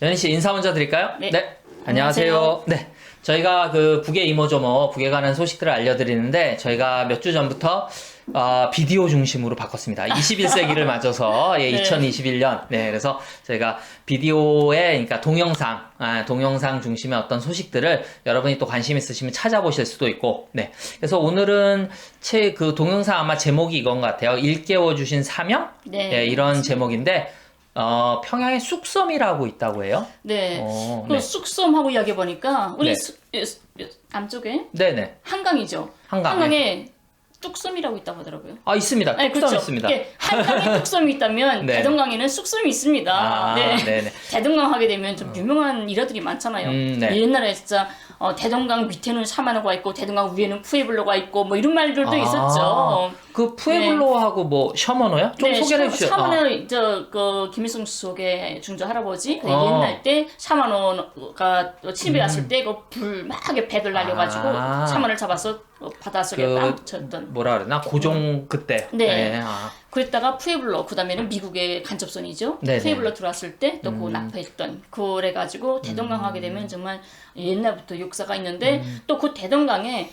연희 씨 인사 먼저 드릴까요? 네. 안녕하세요. 네. 저희가 그 북의 이모저모 북에 관한 소식들을 알려드리는데 저희가 몇 주 전부터 비디오 중심으로 바꿨습니다. 21세기를 맞아서 네. 2021년. 네, 그래서 저희가 비디오에 그러니까 동영상 중심의 어떤 소식들을 여러분이 또 관심 있으시면 찾아보실 수도 있고. 네. 그래서 오늘은 그 동영상 아마 제목이 이건 것 같아요. 일깨워 주신 사명? 네, 이런 제목인데 평양에 쑥섬이라고 있다고 해요? 네. 그 네. 쑥섬하고 이야기해보니까, 우리 네. 남쪽에 네네. 한강이죠. 한강에 뚝섬이라고 있다고 하더라고요. 있습니다. 뚝섬 그렇죠. 있습니다. 한강에 뚝섬이 있다면 네. 대동강에는 쑥섬이 있습니다. 네. 네네. 대동강 하게 되면 좀 유명한 일화들이 많잖아요. 네. 옛날에 진짜 대동강 밑에는 샤마노가 있고 대동강 위에는 푸에블로가 있고 뭐 이런 말들도 있었죠. 그 푸에블로하고 네. 뭐 셔머노요? 좀 소개를 해주세요. 샤마노 김일성 수석의 중조 할아버지 옛날 때 샤마노가 침입해 왔을 때 그 불막하게 배들 날려가지고 샤마노를 잡아서 바닷속에 쳤던 뭐라 그러나 고종 그때 네. 그랬다가 푸에블로 그 다음에는 미국의 간첩선이죠. 푸에블로 들어왔을 때 또 그거 납포했던 그래가지고 대동강 하게 되면 정말 옛날부터 역사가 있는데 또 그 대동강에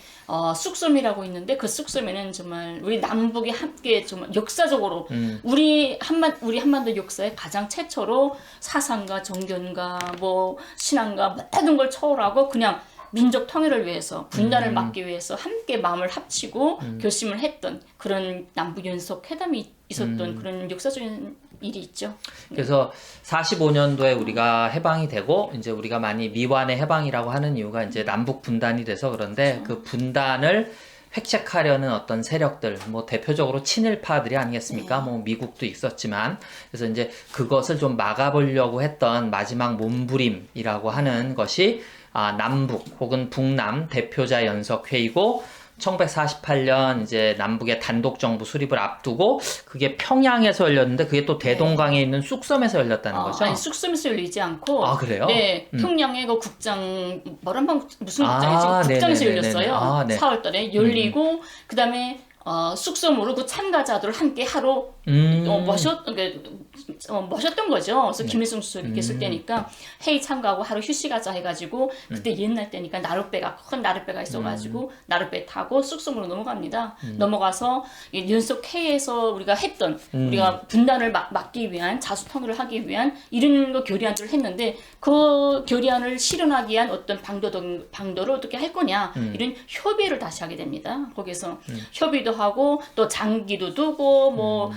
쑥섬이라고 있는데 그 쑥섬에는 정말 우리 남북이 함께 정말 역사적으로 우리 한반도 역사에 가장 최초로 사상과 정견과 뭐 신앙과 모든 걸 초월하고 그냥 민족 통일을 위해서 분단을 막기 위해서 함께 마음을 합치고 결심을 했던 그런 남북연석 회담이 있었던 그런 역사적인 일이 있죠. 그래서 45년도에 우리가 해방이 되고 이제 우리가 많이 미완의 해방이라고 하는 이유가 이제 남북 분단이 돼서 그런데 그 분단을 획책하려는 어떤 세력들, 뭐 대표적으로 친일파들이 아니겠습니까? 뭐 미국도 있었지만 그래서 이제 그것을 좀 막아보려고 했던 마지막 몸부림이라고 하는 것이 남북 혹은 북남 대표자 연석회의고 1948년 이제 남북의 단독 정부 수립을 앞두고 그게 평양에서 열렸는데 그게 또 대동강에 있는 쑥섬에서 열렸다는 거죠? 아니 쑥섬에서 열리지 않고 그래요? 네, 평양의 그 국장 무슨 국장이지? 국장에서 열렸어요. 4월달에 열리고 그 다음에 쑥섬으로 그 참가자들을 함께 하러 모셨던 거죠. 그래서 김일성 수석이 계실 때니까 회의 참가하고 하루 휴식하자 해가지고 그때 옛날 때니까 큰 나룻배가 있어가지고 나룻배 타고 쑥섬으로 넘어갑니다. 넘어가서 연석회의에서 우리가 했던 우리가 분단을 막기 위한 자수통일을 하기 위한 이런 거 결의안들을 했는데 그 결의안을 실현하기 위한 어떤 방도를 어떻게 할 거냐 이런 협의를 다시 하게 됩니다. 거기서 협의도 하고 또 장기도 두고 뭐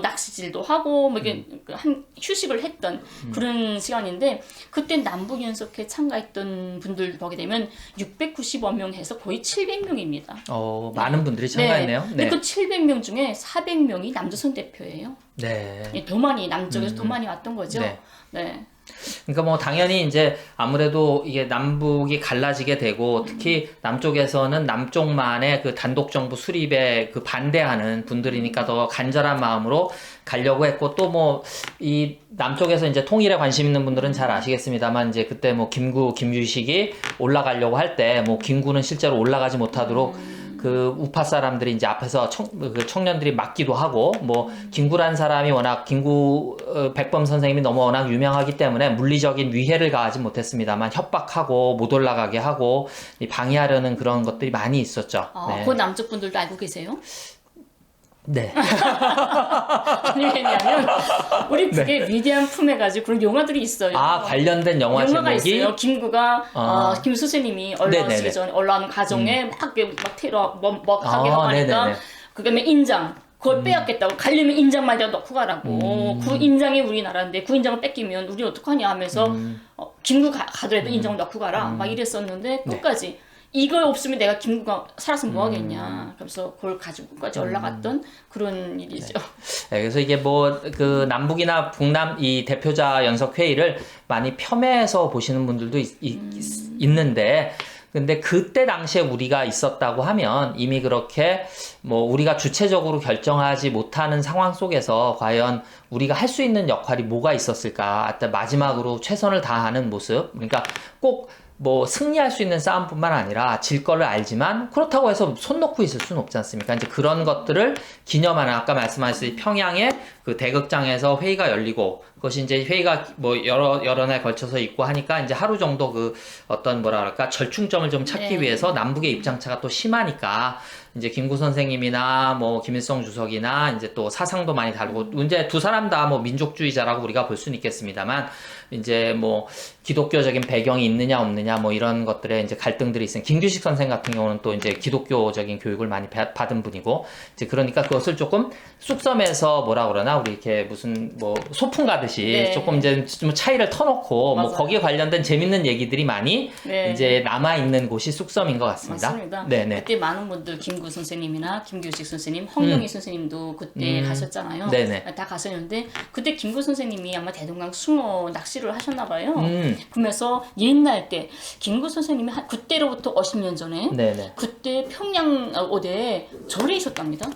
낚시질도 하고 뭐 이게 한 휴식을 했던 그런 시간인데 그때 남북연석회 참가했던 분들 보게 되면 695명 해서 거의 700명입니다. 많은 분들이 참가했네요. 네. 그 700명 중에 400명이 남조선 대표예요. 네. 더 많이 남쪽에서 더 많이 왔던 거죠. 네. 그러니까 뭐 당연히 이제 아무래도 이게 남북이 갈라지게 되고 특히 남쪽에서는 남쪽만의 그 단독 정부 수립에 그 반대하는 분들이니까 더 간절한 마음으로 가려고 했고 또 뭐 이 남쪽에서 이제 통일에 관심 있는 분들은 잘 아시겠습니다만 이제 그때 뭐 김유식이 올라가려고 할 때 뭐 김구는 실제로 올라가지 못하도록 그 우파 사람들이 이제 앞에서 그 청년들이 막기도 하고 뭐 김구란 사람이 워낙 백범 선생님이 너무 워낙 유명하기 때문에 물리적인 위해를 가하지 못했습니다만 협박하고 못 올라가게 하고 방해하려는 그런 것들이 많이 있었죠. 그 남쪽 분들도 알고 계세요? 네. 아니 왜냐면 우리 북에 위대한 품에 가지고 그런 영화들이 있어요. 관련된 영화가 제목이? 있어요. 김구가 김 선생님이 올라오시기 전에 올라오는 가정에 막 테러 하게 하니까 그다음에 인장 그걸 빼앗겠다고 가려면 인장만 넣고 가라고 그 인장이 우리나라인데 그 인장을 뺏기면 우리 어떡하냐 하면서 김구 가더라도 인장을 넣고 가라 막 이랬었는데 끝까지 이걸 없으면 내가 김구가 살아서 뭐 하겠냐. 그래서 그걸 가지고까지 올라갔던 그런 일이죠. 네, 그래서 이게 뭐 그 남북이나 북남 이 대표자 연석 회의를 많이 폄훼해서 보시는 분들도 있는데 근데 그때 당시에 우리가 있었다고 하면 이미 그렇게 뭐 우리가 주체적으로 결정하지 못하는 상황 속에서 과연 우리가 할 수 있는 역할이 뭐가 있었을까? 마지막으로 최선을 다하는 모습. 그러니까 꼭 뭐 승리할 수 있는 싸움뿐만 아니라 질 거를 알지만 그렇다고 해서 손 놓고 있을 수는 없지 않습니까? 이제 그런 것들을 기념하는 아까 말씀하셨듯이 평양의 그 대극장에서 회의가 열리고 그것이 이제 회의가 뭐 여러 날 걸쳐서 있고 하니까 이제 하루 정도 그 어떤 뭐라 그럴까 절충점을 좀 찾기 네. 위해서 남북의 입장차가 또 심하니까 이제 김구 선생님이나 뭐 김일성 주석이나 이제 또 사상도 많이 다르고 이제 두 사람 다 뭐 민족주의자라고 우리가 볼 수는 있겠습니다만 이제 뭐 기독교적인 배경이 있느냐 없느냐 뭐 이런 것들에 이제 갈등들이 있으니 김규식 선생 같은 경우는 또 이제 기독교적인 교육을 많이 받은 분이고 이제 그러니까 그것을 조금 쑥섬에서 뭐라 그러나 우리 이렇게 무슨 뭐 소풍 가듯이 네. 조금 이제 좀 차이를 터놓고 뭐 맞아요. 거기에 관련된 재밌는 얘기들이 많이 네. 이제 남아 있는 곳이 쑥섬인 것 같습니다. 맞습니다. 네네. 그때 많은 분들 김구 선생님이나 김규식 선생님, 홍영희 선생님도 그때 가셨잖아요. 네네. 다 가셨는데 그때 김구 선생님이 아마 대동강 숭어 낚시를 하셨나 봐요. 그러면서 옛날 때 김구 선생님이 그때로부터 50년 전에 네네. 그때 평양 어디에 절에 있었답니다.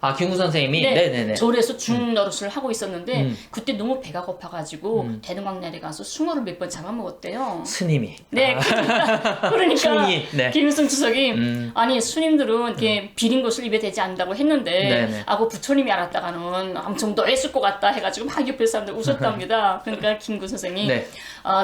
아, 김구 선생님이? 네, 네네네. 절에서 중노릇을 하고 있었는데 그때 너무 배가 고파가지고 대동강 내려 가서 숭어를 몇 번 잡아먹었대요. 스님이. 네, 그러니까 충이, 네. 김일성 주석이 아니 스님들은 이렇게 비린 것을 입에 대지 않는다고 했는데 네네. 하고 부처님이 알았다가는 엄청 너했을 것 같다 해가지고 막 옆에 사람들 웃었답니다. 그러니까 김구 선생이 네.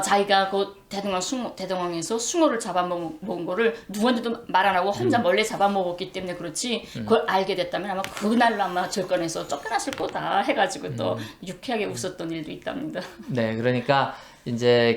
자기가 그 대동강에서 숭어를 잡아먹은 거를 누구한테도 말 안 하고 혼자 몰래 잡아먹었기 때문에 그렇지 그걸 알게 됐다면 아마 그날로 아마 절권에서 쫓겨났을 거다 해가지고 또 유쾌하게 웃었던 일도 있답니다. 네, 그러니까 이제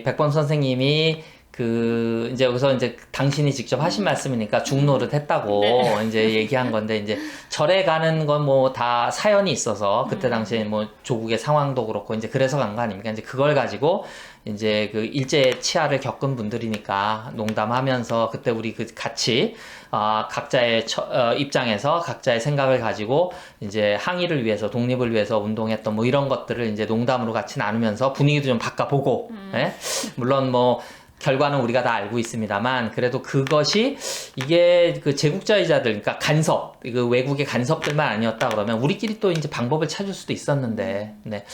백범 선생님이 그 이제 여기서 이제 당신이 직접 하신 말씀이니까 중노릇 했다고 네. 이제 얘기한 건데 이제 절에 가는 건 뭐 다 사연이 있어서 그때 당시에 뭐 조국의 상황도 그렇고 이제 그래서 간 거 아닙니까? 이제 그걸 가지고 이제 그 일제 치하를 겪은 분들이니까 농담하면서 그때 우리 그 같이 각자의 입장에서 각자의 생각을 가지고 이제 항의를 위해서 독립을 위해서 운동했던 뭐 이런 것들을 이제 농담으로 같이 나누면서 분위기도 좀 바꿔보고 예? 물론 뭐 결과는 우리가 다 알고 있습니다만 그래도 그것이 이게 그 제국자의자들 그러니까 간섭 그 외국의 간섭들만 아니었다 그러면 우리끼리 또 이제 방법을 찾을 수도 있었는데 네.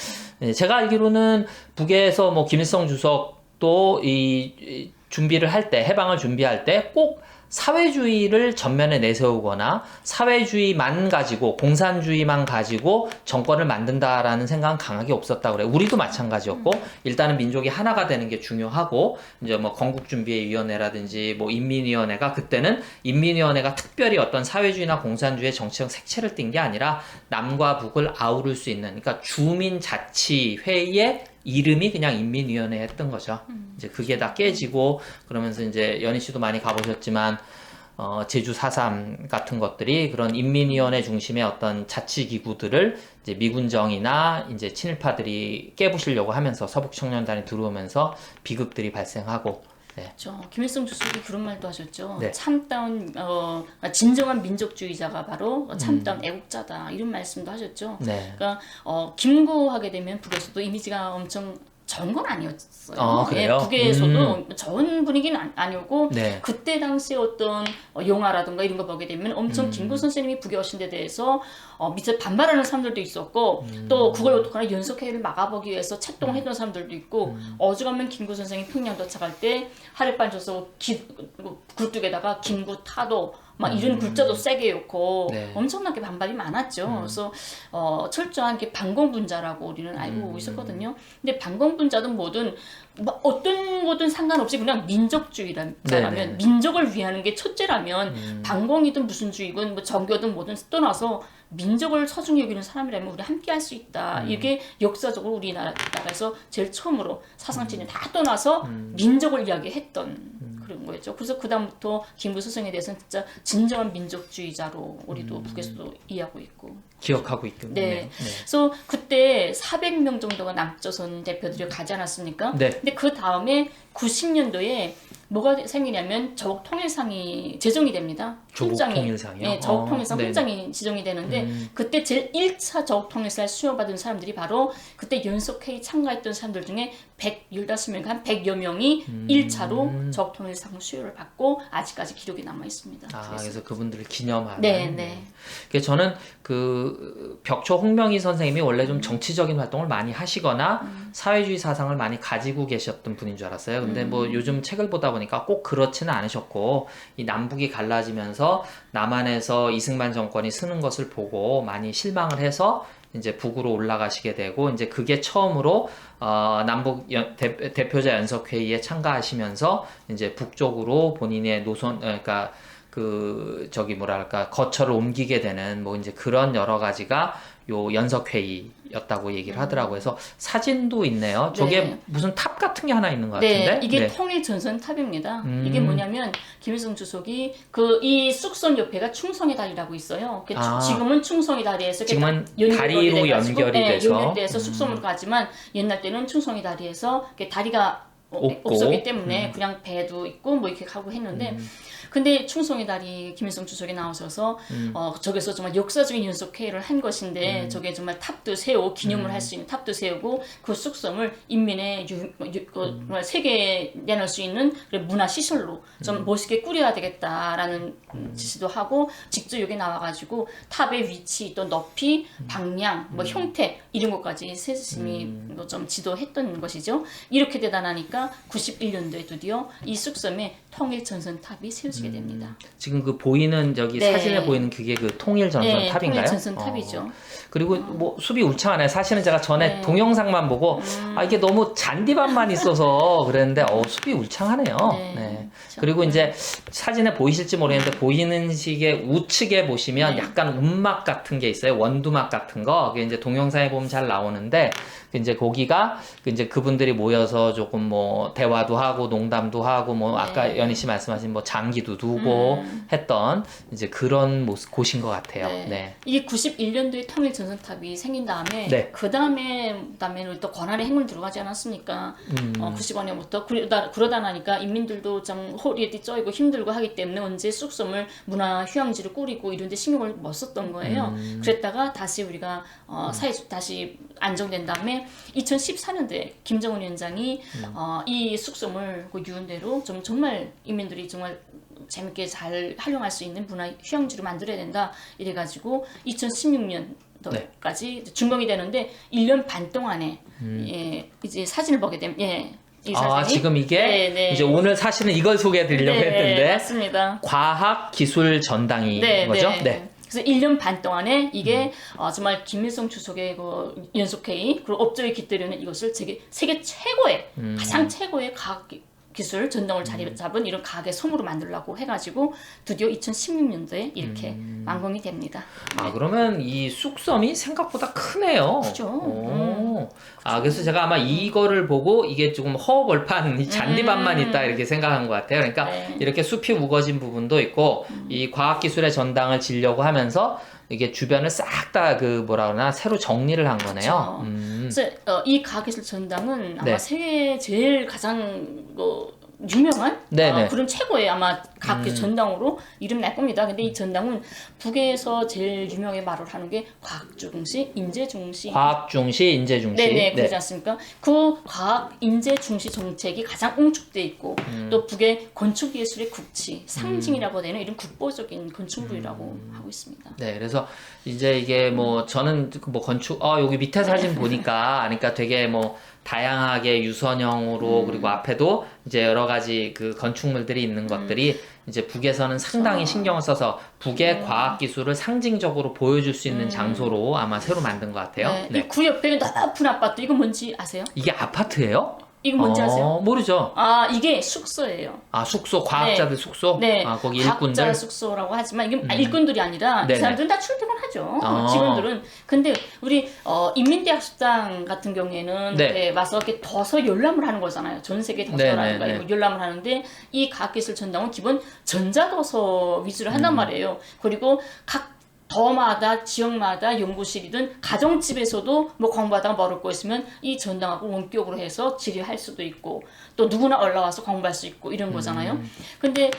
제가 알기로는 북에서 뭐 김일성 주석도 이 준비를 할 때 해방을 준비할 때 꼭 사회주의를 전면에 내세우거나 사회주의만 가지고 공산주의만 가지고 정권을 만든다라는 생각은 강하게 없었다고 그래요. 우리도 마찬가지였고 일단은 민족이 하나가 되는 게 중요하고 이제 뭐 건국준비위원회라든지 뭐 인민위원회가 그때는 인민위원회가 특별히 어떤 사회주의나 공산주의 정치적 색채를 띈 게 아니라 남과 북을 아우를 수 있는 그러니까 주민자치회의의 이름이 그냥 인민위원회 했던 거죠. 이제 그게 다 깨지고 그러면서 이제 연희 씨도 많이 가보셨지만 제주 4.3 같은 것들이 그런 인민위원회 중심의 어떤 자치기구들을 이제 미군정이나 이제 친일파들이 깨부시려고 하면서 서북청년단이 들어오면서 비극들이 발생하고 네. 김일성 주석이 그런 말도 하셨죠. 네. 참다운 진정한 민족주의자가 바로 참다운 애국자다 이런 말씀도 하셨죠. 네. 그러니까 김구하게 되면 북에서도 이미지가 엄청 좋은 건 아니었어요. 그래요? 북에서도 좋은 분위기는 아니었고 네. 그때 당시 어떤 영화라든가 이런 거 보게 되면 엄청 김구 선생님이 북에 오신 데 대해서 밑에 반발하는 사람들도 있었고 또 그걸 어떡하나 연석회의를 막아보기 위해서 책동했던 사람들도 있고 어지간하면 김구 선생이 평양 도착할 때 하룻밤 줘서 굴뚝에다가 김구 타도 막 이런 글자도 세게 놓고 네. 엄청나게 반발이 많았죠. 그래서 철저한 게 반공분자라고 우리는 알고 있었거든요. 근데 반공분자든 뭐든 뭐 어떤 거든 상관없이 그냥 민족주의라면 네네. 민족을 위하는 게 첫째라면 반공이든 무슨 주의든 뭐 정교든 뭐든 떠나서 민족을 소중히 여기는 사람이라면 우리 함께 할 수 있다. 이게 역사적으로 우리나라에서 제일 처음으로 사상진을 다 떠나서 민족을 이야기했던 그런 거였죠. 그래서 그다음부터 김구 선생에 대해서는 진짜 진정한 민족주의자로 우리도 북에서도 이해하고 있고 기억하고 있군요. 네. 그래서 그때 400명 정도가 남조선 대표들이 가지 않았습니까? 네. 근데 그 다음에 90년도에 뭐가 생기냐면 저국 통일상이 제정이 됩니다. 조국 통일상이요? 네, 저국 통일상 네네. 훈장이 지정이 되는데 그때 제일 1차 저국 통일상을 수여받은 사람들이 바로 그때 연석회의 참가했던 사람들 중에 115명, 한 100여 명이 1차로 저국 통일상 수여를 받고 아직까지 기록이 남아 있습니다. 그래서 그분들을 기념하는. 네. 그래서 저는 그 벽초 홍명희 선생님이 원래 좀 정치적인 활동을 많이 하시거나 사회주의 사상을 많이 가지고 계셨던 분인 줄 알았어요. 근데 뭐 요즘 책을 보다 보니까 꼭 그렇지는 않으셨고, 이 남북이 갈라지면서 남한에서 이승만 정권이 쓰는 것을 보고 많이 실망을 해서 이제 북으로 올라가시게 되고, 이제 그게 처음으로 남북 대표자 연석회의에 참가하시면서 이제 북쪽으로 본인의 노선, 그러니까 거처를 옮기게 되는 뭐 이제 그런 여러 가지가 요 연석회의였다고 얘기를 하더라고요. 그래서 사진도 있네요. 저게 네. 무슨 탑 같은 게 하나 있는 것 같은데. 네, 이게 네. 통일전선탑입니다. 이게 뭐냐면 김일성 주석이 이 쑥선 옆에가 충성의 다리라고 있어요. 지금은 충성의 다리에서 지금은 다리로 연결이 돼서 연결돼서 쑥선으로 가지만 옛날 때는 충성의 다리에서 다리가 없었기 때문에 그냥 배도 있고 뭐 이렇게 가고 했는데 근데 충성의 다리 김일성 주석이 나오셔서 저기서 정말 역사적인 연석회의를 한 것인데 저게 정말 탑도 세우고 기념을 할 수 있는 탑도 세우고 그 쑥섬을 인민의 세계에 내놓을 수 있는 문화시설로 좀 멋있게 꾸려야 되겠다라는 지시도 하고 직접 여기 나와가지고 탑의 위치 또 높이 방향 뭐 형태 이런 것까지 세심히 좀 지도했던 것이죠. 이렇게 대단하니까 91년도에 드디어 이 쑥섬에 통일전선탑이 세워지게 됩니다. 지금 그 보이는 저기 네. 사진에 보이는 그게 그 통일전선탑인가요? 통일전선탑이죠. 그리고 뭐 숲이 울창하네. 사실은 제가 전에 동영상만 보고 이게 너무 잔디밭만 있어서 그랬는데 숲이 울창하네요. 네. 그렇죠. 그리고 이제 사진에 보이실지 모르겠는데 보이는 식의 우측에 보시면 약간 움막 같은 게 있어요. 원두막 같은 거. 그게 이제 동영상에 보면 잘 나오는데 이제 거기가 이제 그분들이 모여서 조금 뭐 대화도 하고 농담도 하고 뭐 아까 연희 씨 말씀하신 뭐 장기도 두고 했던 이제 그런 곳인 것 같아요. 네. 이게 91년도에 통일전선탑이 생긴 다음에 네. 그 다음에는 또 권한의 행을 들어가지 않았습니까? 95년부터 그러다 나니까 인민들도 좀 허리에 띠쩌이고 힘들고 하기 때문에 언제 쑥섬을 문화 휴양지를 꾸리고 이런 데 신경을 못 썼던 거예요. 그랬다가 다시 우리가 사회적 다시 안정된 다음에 2014년도에 김정은 위원장이 이 쑥섬을 그 유은대로 좀 정말 인민들이 정말 재밌게 잘 활용할 수 있는 문화 휴양지로 만들어야 된다 이래가지고 2016년도까지 준공이 되는데 1년 반 동안에 이제 사진을 보게 되면 이 사진이 지금 이게 네. 이제 오늘 사실은 이걸 소개해 드리려고 했는데 맞습니다. 과학기술전당인 거죠? 네. 그래서 1년 반 동안에 이게 정말 김일성 주석의 그 연석회의 그리고 업적에 깃들이는 이것을 세계 최고의 가장 최고의 과학 기술 전당을 자리 잡은 이런 과학의 섬으로 만들려고 해가지고 드디어 2016년도에 이렇게 완공이 됩니다. 그러면 이 쑥섬이 생각보다 크네요. 그죠. 그래서 제가 아마 이거를 보고 이게 조금 허벌판, 이 잔디밭만 있다 이렇게 생각한 것 같아요. 그러니까 이렇게 숲이 우거진 부분도 있고 이 과학기술의 전당을 지려고 하면서 이게 주변을 싹 다 새로 정리를 한 거네요. 그래서 이 과학기술 전당은 아마 세계 제일 가장 유명한 그런 최고의 아마 과학기술 전당으로 이름 날 겁니다. 근데 이 전당은 북에서 제일 유명하게 말을 하는 게 과학중시, 인재중시. 과학중시, 인재중시. 네네, 그러지 않습니까? 그 과학, 인재중시 정책이 가장 웅축돼 있고 또 북의 건축예술의 국치, 상징이라고 되는 이런 국보적인 건축물이라고 하고 있습니다. 네, 그래서 이제 이게 저는 건축, 여기 밑에 사진 보니까, 그러니까 되게 다양하게 유선형으로 그리고 앞에도 이제 여러 가지 그 건축물들이 있는 것들이 이제 북에서는 상당히 신경을 써서 북의 과학 기술을 상징적으로 보여줄 수 있는 장소로 아마 새로 만든 것 같아요. 이 구 옆에 높은 아파트 이거 뭔지 아세요? 이게 아파트예요? 이거 뭔지 아세요? 모르죠. 이게 숙소예요. 숙소, 과학자들 숙소? 네. 거기 과학자 일꾼들? 숙소라고 하지만 이게 일꾼들이 아니라 이 사람들은 다 출퇴근하죠. 직원들은. 근데 우리 인민대학 수당 같은 경우에는 와서 이렇게 더서 열람을 하는 거잖아요. 전 세계 도서라는 거 열람을 하는데 이 과학기술 전당은 기본 전자도서 위주로 한단 말이에요. 그리고 각 더마다 지역마다 연구실이든 가정집에서도 뭐 공부하다가 머를 거 있으면 이 전당하고 원격으로 해서 질의할 수도 있고 또 누구나 올라와서 공부할 수 있고 이런 거잖아요. 근데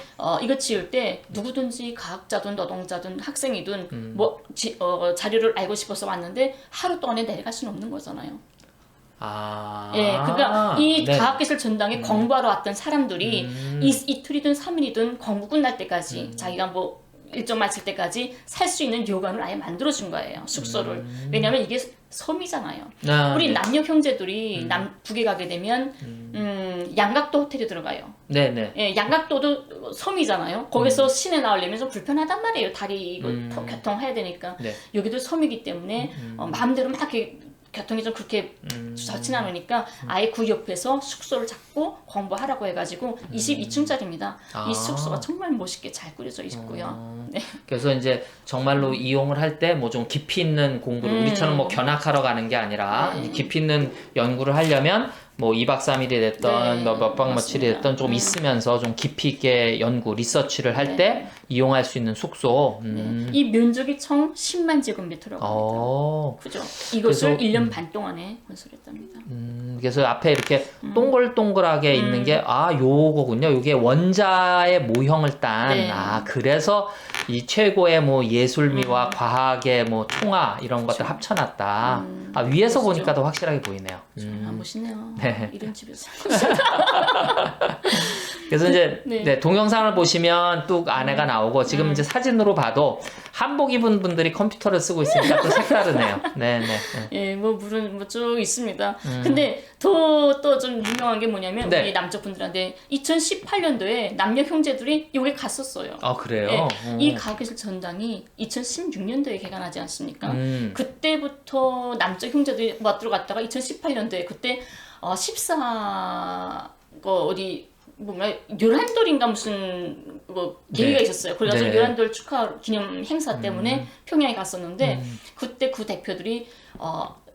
이거 지을 때 누구든지 과학자든 노동자든 학생이든 자료를 알고 싶어서 왔는데 하루 동안에 내려갈 수는 없는 거잖아요. 예, 그러니까 이 네. 과학기술 전당에 공부하러 왔던 사람들이 이틀이든 3일이든 공부 끝날 때까지 자기가 뭐 일정 마칠 때까지 살 수 있는 요강을 아예 만들어준 거예요. 숙소를. 왜냐하면 이게 섬이잖아요. 우리 남녀 형제들이 북에 가게 되면 양각도 호텔에 들어가요. 네네. 예, 양각도도 섬이잖아요. 거기서 시내 나오려면 좀 불편하단 말이에요. 다리 이거 교통해야 되니까. 네. 여기도 섬이기 때문에 마음대로 막 이렇게 교통이 좀 그렇게 좋진 않으니까 아예 그 옆에서 숙소를 잡고 공부하라고 해가지고 22층짜리입니다. 이 숙소가 정말 멋있게 잘 꾸려져 있고요. 네. 그래서 이제 정말로 이용을 할 때 뭐 좀 깊이 있는 공부를 우리처럼 뭐 견학하러 가는 게 아니라 깊이 있는 연구를 하려면 뭐 2박 3일이 됐던 네, 몇 박 며칠이 됐던 좀 있으면서 좀 깊이 있게 연구, 리서치를 할 때 이용할 수 있는 숙소. 이 면적이 총 10만 제곱미터라고 합니다. 그죠? 이것을 1년 반 동안에 건설했답니다. 그래서 앞에 이렇게 동글동글하게 있는 게 요거군요. 이게 원자의 모형을 딴 그래서 이 최고의 뭐 예술미와 과학의 뭐 통화 이런 것들 합쳐놨다. 위에서 보니까 더 확실하게 보이네요. 멋있네요. 네. 이런 집에서. 그래서 이제 네. 동영상을 보시면 뚝 안에가 나오고 지금 이제 사진으로 봐도 한복 입은 분들이 컴퓨터를 쓰고 있으니까 또 색다르네요. 네네. 예, 뭐 물은 뭐 쭉 있습니다. 근데 또 좀 유명한 게 뭐냐면 우리 남쪽 분들한테 2018년도에 남녀 형제들이 여기 갔었어요. 아 그래요? 예, 이 과학기술 전당이 2016년도에 개관하지 않습니까? 그때부터 남쪽 형제들이 맞들어 갔다가 2018년도에 그때 14 뭐냐 요란돌인가 무슨 뭐 계기가 있었어요. 그래가지고 요란돌 축하 기념 행사 때문에 평양에 갔었는데 그때 그 대표들이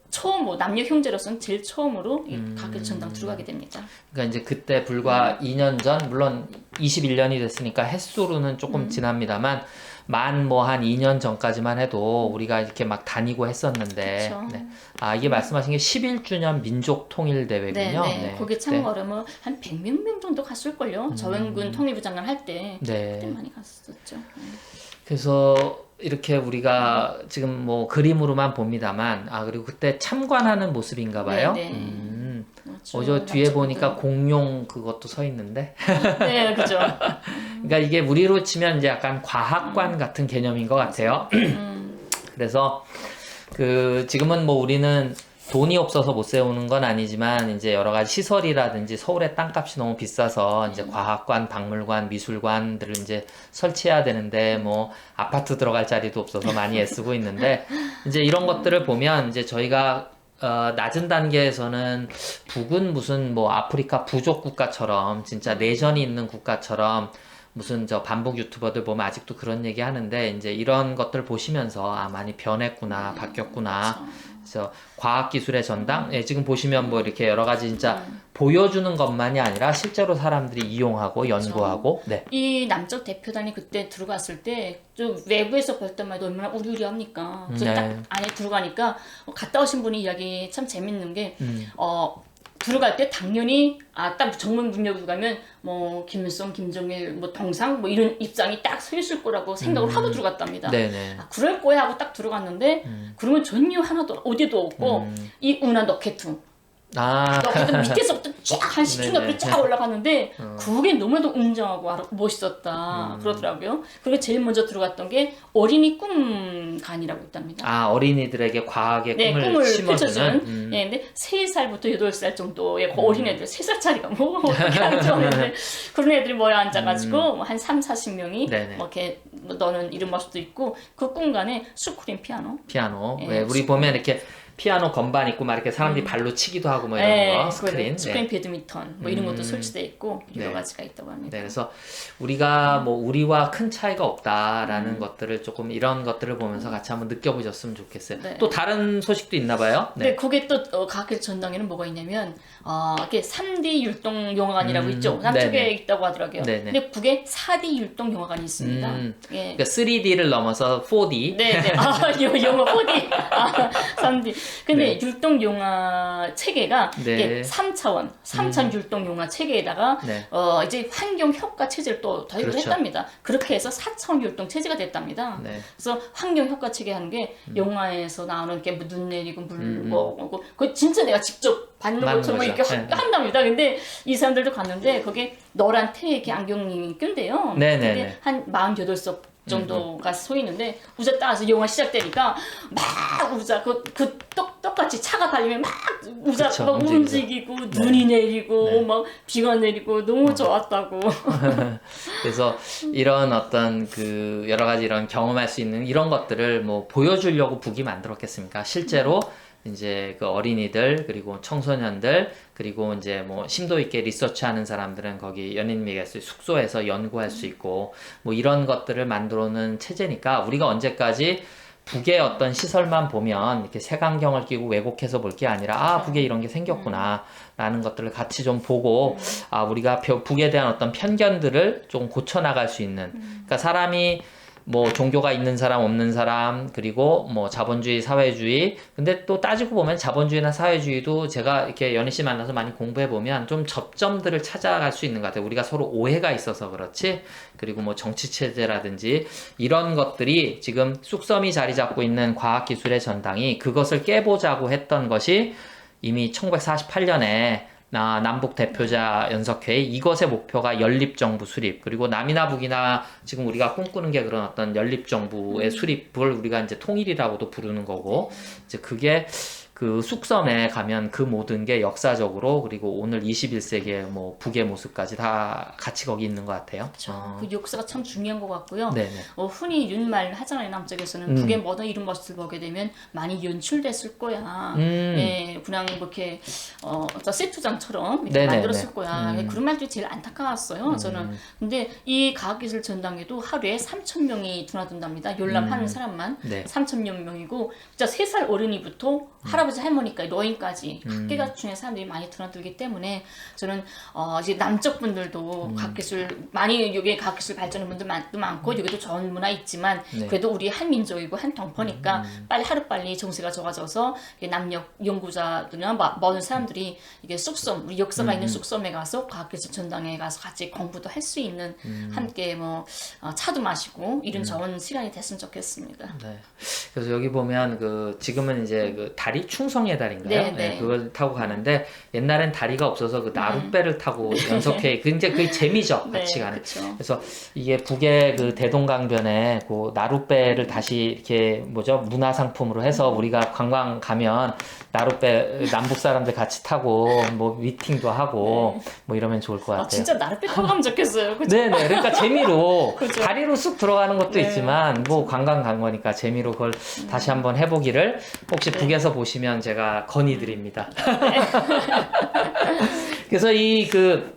처음 뭐 남녀 형제로서는 제일 처음으로 이 과학기술 전당 들어가게 됩니다. 그러니까 이제 그때 불과 2년 전 물론 21년이 됐으니까 횟수로는 조금 지납니다만 만 뭐 한 2년 전까지만 해도 우리가 이렇게 막 다니고 했었는데 이게 말씀하신 게 11주년 민족 통일 대회군요. 네. 거기 참가하려면 한 100몇 명 정도 갔을걸요. 저원군 통일부 장관 할 때 그때 많이 갔었죠. 그래서 이렇게 우리가 지금 뭐 그림으로만 봅니다만 그리고 그때 참관하는 모습인가 봐요. 저 뒤에 보니까 공룡 그것도 서 있는데. 네, 그죠. 그러니까 이게 우리로 치면 이제 약간 과학관 같은 개념인 것 같아요. 그래서 지금은 뭐 우리는 돈이 없어서 못 세우는 건 아니지만 이제 여러 가지 시설이라든지 서울의 땅값이 너무 비싸서 이제 과학관, 박물관, 미술관들을 이제 설치해야 되는데 뭐 아파트 들어갈 자리도 없어서 많이 애쓰고 있는데 이제 이런 것들을 보면 이제 저희가 낮은 단계에서는 북은 무슨 뭐 아프리카 부족 국가처럼 진짜 내전이 있는 국가처럼 무슨 반북 유튜버들 보면 아직도 그런 얘기 하는데 이제 이런 것들 보시면서 많이 변했구나, 바뀌었구나. 그래서 과학기술의 전당, 지금 보시면 뭐 이렇게 여러 가지 진짜 보여주는 것만이 아니라 실제로 사람들이 이용하고 연구하고. 이 남쪽 대표단이 그때 들어갔을 때 좀 외부에서 볼 때만 해도 얼마나 우리우리합니까? 그래서 딱 안에 들어가니까 갔다 오신 분이 이야기 참 재밌는 게 들어갈 때 당연히 딱 정문 문 열고 가면 뭐 김일성, 김정일, 뭐 동상 뭐 이런 입장이 딱 서 있을 거라고 생각을 하고 들어갔답니다. 그럴 거야 하고 딱 들어갔는데 그러면 전혀 하나도 어디도 없고 이 운한 너케트 너케트 밑에서부터 쫙 한 10층 높이 쫙 올라가는데 그게 너무나도 웅장하고 멋있었다 그러더라고요. 그리고 제일 먼저 들어갔던 게 어린이 꿈관이라고 있답니다. 어린이들에게 과학의 꿈을 심어주는. 근데 3살부터 8살 정도의 그 어린애들 3살짜리가 뭐 어떻게 하는지 모르겠는데 그런 애들이 모여 앉아가지고 한 30-40명이 뭐 이렇게 너는 이런 모습도 있고 그 꿈관에 스크린 피아노. 우리 보면 이렇게 피아노 건반 있고 막 이렇게 사람들이 발로 치기도 하고 뭐 이런 거 스크린. 스크린 배드민턴 뭐 이런 것도 설치돼 있고 여러 네. 가지가 있다고 합니다. 네, 그래서 우리가 뭐 우리와 큰 차이가 없다라는 것들을 조금 이런 것들을 보면서 같이 한번 느껴보셨으면 좋겠어요. 네. 또 다른 소식도 있나 봐요. 네, 거기에 또 과학기술 전당에는 뭐가 있냐면 이렇게 3D 율동 영화관이라고 있죠. 남쪽에 네네. 있다고 하더라고요. 네네. 근데 북에 4D 율동 영화관이 있습니다. 예. 그러니까 3D를 넘어서 4D. 네, 네. 영화 4D. 3D. 근데 율동 영화 체계가 네. 이게 3차원 율동 영화 체계에다가 네. 이제 환경 효과 체제를 또 더입을 그렇죠. 했답니다. 그렇게 해서 4차원 율동 체제가 됐답니다. 네. 그래서 환경 효과 체계 하는 게 영화에서 나오는 게 뭐 눈 내리고 뭐 그 진짜 내가 직접 받는 것처럼 이렇게 한답니다. 근데 이 사람들도 갔는데 거기에 노란 태의 안경이 낀대요. 네네네. 근데 한 48석 정도가 서 있는데 우자 따라서 영화 시작되니까 막 우자 똑같이 차가 달리면 막 우자 그쵸, 막 움직이고 눈이 내리고 막 비가 내리고 너무 좋았다고. 그래서 이런 어떤 그 여러 가지 이런 경험할 수 있는 이런 것들을 뭐 보여주려고 북이 만들었겠습니까? 실제로 이제 그 어린이들 그리고 청소년들 그리고 이제 뭐 심도 있게 리서치하는 사람들은 거기 연인미개실 숙소에서 연구할 수 있고 뭐 이런 것들을 만들어 놓은 체제니까 우리가 언제까지 북의 어떤 시설만 보면 이렇게 색안경을 끼고 왜곡해서 볼 게 아니라 북에 이런 게 생겼구나 라는 것들을 같이 좀 보고 우리가 북에 대한 어떤 편견들을 좀 고쳐나갈 수 있는 그러니까 사람이 뭐 종교가 있는 사람 없는 사람 그리고 뭐 자본주의 사회주의 근데 또 따지고 보면 자본주의나 사회주의도 제가 이렇게 연희 씨 만나서 많이 공부해 보면 좀 접점들을 찾아갈 수 있는 것 같아요. 우리가 서로 오해가 있어서 그렇지 그리고 뭐 정치 체제라든지 이런 것들이 지금 쑥섬이 자리 잡고 있는 과학기술의 전당이 그것을 깨보자고 했던 것이 이미 1948년에 남북 대표자 연석회의 이것의 목표가 연립정부 수립 그리고 남이나 북이나 지금 우리가 꿈꾸는 게 그런 어떤 연립정부의 수립을 우리가 이제 통일이라고도 부르는 거고 이제 그게 그 쑥섬에 가면 그 모든 게 역사적으로 그리고 오늘 21세기의 뭐 북의 모습까지 다 같이 거기 있는 것 같아요. 그렇죠. 그 역사가 참 중요한 것 같고요. 네네. 흔히 이런 말 하잖아요. 남쪽에서는 북의 모든 이런 모습을 보게 되면 많이 연출됐을 거야. 예, 그냥 이렇게 세트장처럼 이렇게 네네네. 만들었을 거야. 그런 말들이 제일 안타까웠어요. 저는. 근데 이 과학기술 전당에도 하루에 3,000명이 드나든답니다. 열람하는 사람만 네. 3,000명이고 진짜 3살 어린이부터 할아버지 할머니까지 노인까지 각계각층의 사람들이 많이 드나들기 때문에 저는 이제 남쪽 분들도 과학기술 많이 여기에 과학기술 발전하는 분들도 많고 여기도 좋은 문화 있지만 그래도 우리 한민족이고 한 동포니까 빨리 하루빨리 정세가 좋아져서 남녘 연구자들이나 모든 사람들이 이게 쑥섬 우리 역사가 있는 쑥섬에 가서 과학기술 전당에 가서 같이 공부도 할 수 있는 함께 뭐 차도 마시고 이런 좋은 시간이 됐으면 좋겠습니다. 네. 그래서 여기 보면 그 지금은 이제 그 다리 충성의 다리인가요? 네, 네, 네. 그걸 타고 가는데 옛날엔 다리가 없어서 그 나룻배를 타고 연석회 굉장히 그게 재미죠 같이 가는. 그쵸. 그래서 이게 북의 그 대동강변에 그 나룻배를 다시 이렇게 문화 상품으로 해서 우리가 관광 가면 나룻배 남북 사람들 같이 타고 뭐 미팅도 하고 뭐 이러면 좋을 것 같아요. 진짜 나룻배 타고 가면 좋겠어요. 그쵸? 네네. 그러니까 재미로 그죠. 다리로 쑥 들어가는 것도 네. 있지만 뭐 관광 간 거니까 재미로 그걸 다시 한번 해보기를 혹시 북에서 보시면 제가 건의드립니다. 그래서 이 그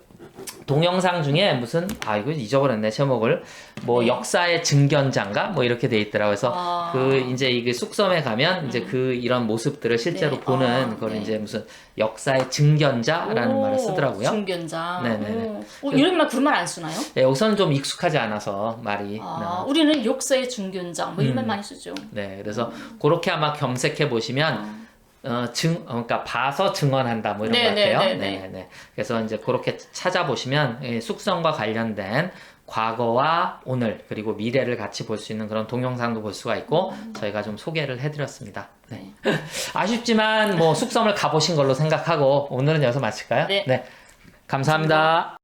동영상 중에 무슨 이거 잊어버렸네 제목을 뭐 역사의 증견자인가 뭐 이렇게 돼 있더라고요. 그래서 그 이제 이게 쑥섬에 가면 이제 그 이런 모습들을 실제로 네. 보는 그걸 이제 무슨 역사의 증견자라는 말을 쓰더라고요. 증견자. 네네네. 이런 말 그런 말 안 쓰나요? 네, 우선 좀 익숙하지 않아서 말이. 우리는 역사의 증견자 뭐 이런 말 많이 쓰죠. 네, 그래서 그렇게 아마 검색해 보시면 그러니까 봐서 증언한다 뭐 이런 것 같아요. 네. 그래서 이제 그렇게 찾아보시면 쑥섬과 관련된 과거와 오늘 그리고 미래를 같이 볼 수 있는 그런 동영상도 볼 수가 있고 저희가 좀 소개를 해드렸습니다. 네. 아쉽지만 뭐 쑥섬을 가보신 걸로 생각하고 오늘은 여기서 마칠까요? 네. 감사합니다.